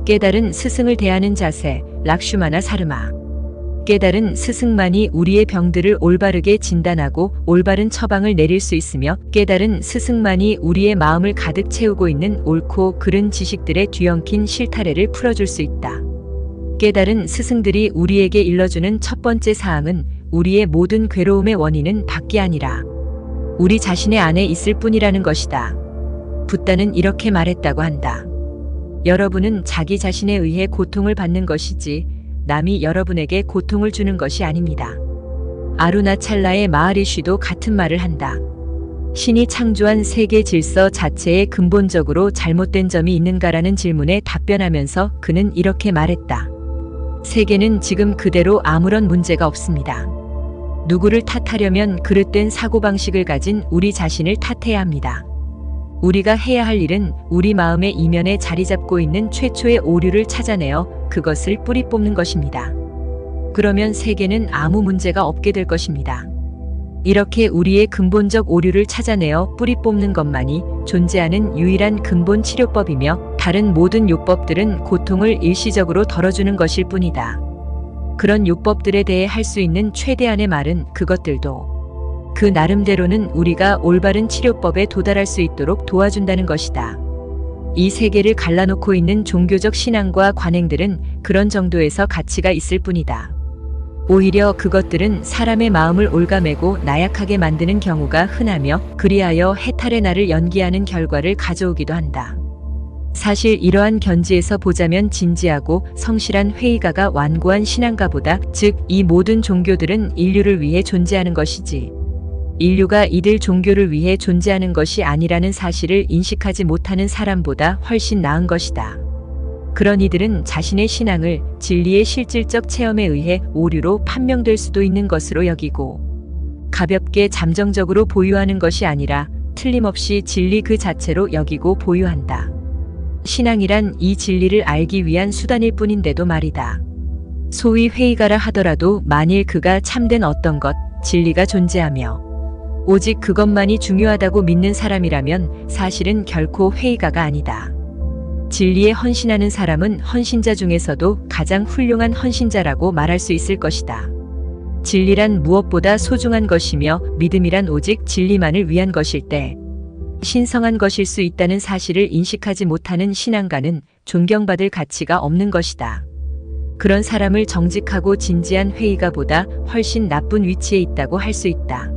깨달은 스승을 대하는 자세, 락슈마나 사르마. 깨달은 스승만이 우리의 병들을 올바르게 진단하고 올바른 처방을 내릴 수 있으며 깨달은 스승만이 우리의 마음을 가득 채우고 있는 옳고 그른 지식들의 뒤엉킨 실타래를 풀어줄 수 있다. 깨달은 스승들이 우리에게 일러주는 첫 번째 사항은 우리의 모든 괴로움의 원인은 밖이 아니라 우리 자신의 안에 있을 뿐이라는 것이다. 붓다는 이렇게 말했다고 한다. 여러분은 자기 자신에 의해 고통을 받는 것이지 남이 여러분에게 고통을 주는 것이 아닙니다. 아루나찰라의 마하리쉬도 같은 말을 한다. 신이 창조한 세계 질서 자체에 근본적으로 잘못된 점이 있는가라는 질문에 답변하면서 그는 이렇게 말했다. 세계는 지금 그대로 아무런 문제가 없습니다. 누구를 탓하려면 그릇된 사고방식을 가진 우리 자신을 탓해야 합니다. 우리가 해야 할 일은 우리 마음의 이면에 자리 잡고 있는 최초의 오류를 찾아내어 그것을 뿌리 뽑는 것입니다. 그러면 세계는 아무 문제가 없게 될 것입니다. 이렇게 우리의 근본적 오류를 찾아내어 뿌리 뽑는 것만이 존재하는 유일한 근본 치료법이며 다른 모든 요법들은 고통을 일시적으로 덜어주는 것일 뿐이다. 그런 요법들에 대해 할 수 있는 최대한의 말은 그것들도 그 나름대로는 우리가 올바른 치료법에 도달할 수 있도록 도와준다는 것이다. 이 세계를 갈라놓고 있는 종교적 신앙과 관행들은 그런 정도에서 가치가 있을 뿐이다. 오히려 그것들은 사람의 마음을 올가매고 나약하게 만드는 경우가 흔하며 그리하여 해탈의 날을 연기하는 결과를 가져오기도 한다. 사실 이러한 견지에서 보자면 진지하고 성실한 회의가가 완고한 신앙가보다 즉 이 모든 종교들은 인류를 위해 존재하는 것이지 인류가 이들 종교를 위해 존재하는 것이 아니라는 사실을 인식하지 못하는 사람보다 훨씬 나은 것이다. 그런 이들은 자신의 신앙을 진리의 실질적 체험에 의해 오류로 판명될 수도 있는 것으로 여기고 가볍게 잠정적으로 보유하는 것이 아니라 틀림없이 진리 그 자체로 여기고 보유한다. 신앙이란 이 진리를 알기 위한 수단일 뿐인데도 말이다. 소위 회의가라 하더라도 만일 그가 참된 어떤 것, 진리가 존재하며 오직 그것만이 중요하다고 믿는 사람이라면 사실은 결코 회의가가 아니다. 진리에 헌신하는 사람은 헌신자 중에서도 가장 훌륭한 헌신자라고 말할 수 있을 것이다. 진리란 무엇보다 소중한 것이며 믿음이란 오직 진리만을 위한 것일 때 신성한 것일 수 있다는 사실을 인식하지 못하는 신앙가는 존경받을 가치가 없는 것이다. 그런 사람을 정직하고 진지한 회의가보다 훨씬 나쁜 위치에 있다고 할 수 있다.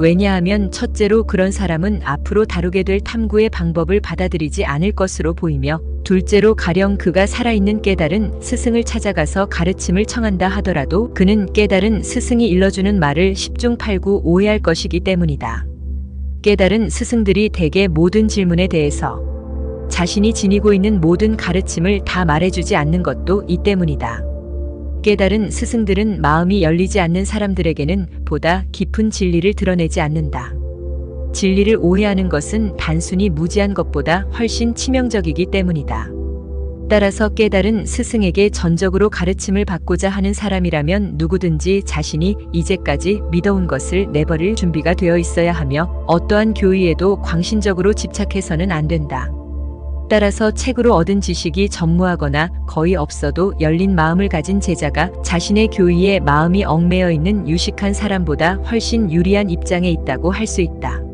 왜냐하면 첫째로 그런 사람은 앞으로 다루게 될 탐구의 방법을 받아들이지 않을 것으로 보이며 둘째로 가령 그가 살아있는 깨달은 스승을 찾아가서 가르침을 청한다 하더라도 그는 깨달은 스승이 일러주는 말을 10중 8구 오해할 것이기 때문이다. 깨달은 스승들이 대개 모든 질문에 대해서 자신이 지니고 있는 모든 가르침을 다 말해주지 않는 것도 이 때문이다. 깨달은 스승들은 마음이 열리지 않는 사람들에게는 보다 깊은 진리를 드러내지 않는다. 진리를 오해하는 것은 단순히 무지한 것보다 훨씬 치명적이기 때문이다. 따라서 깨달은 스승에게 전적으로 가르침을 받고자 하는 사람이라면 누구든지 자신이 이제까지 믿어온 것을 내버릴 준비가 되어 있어야 하며 어떠한 교의에도 광신적으로 집착해서는 안 된다. 따라서 책으로 얻은 지식이 전무하거나 거의 없어도 열린 마음을 가진 제자가 자신의 교의에 마음이 얽매여 있는 유식한 사람보다 훨씬 유리한 입장에 있다고 할 수 있다.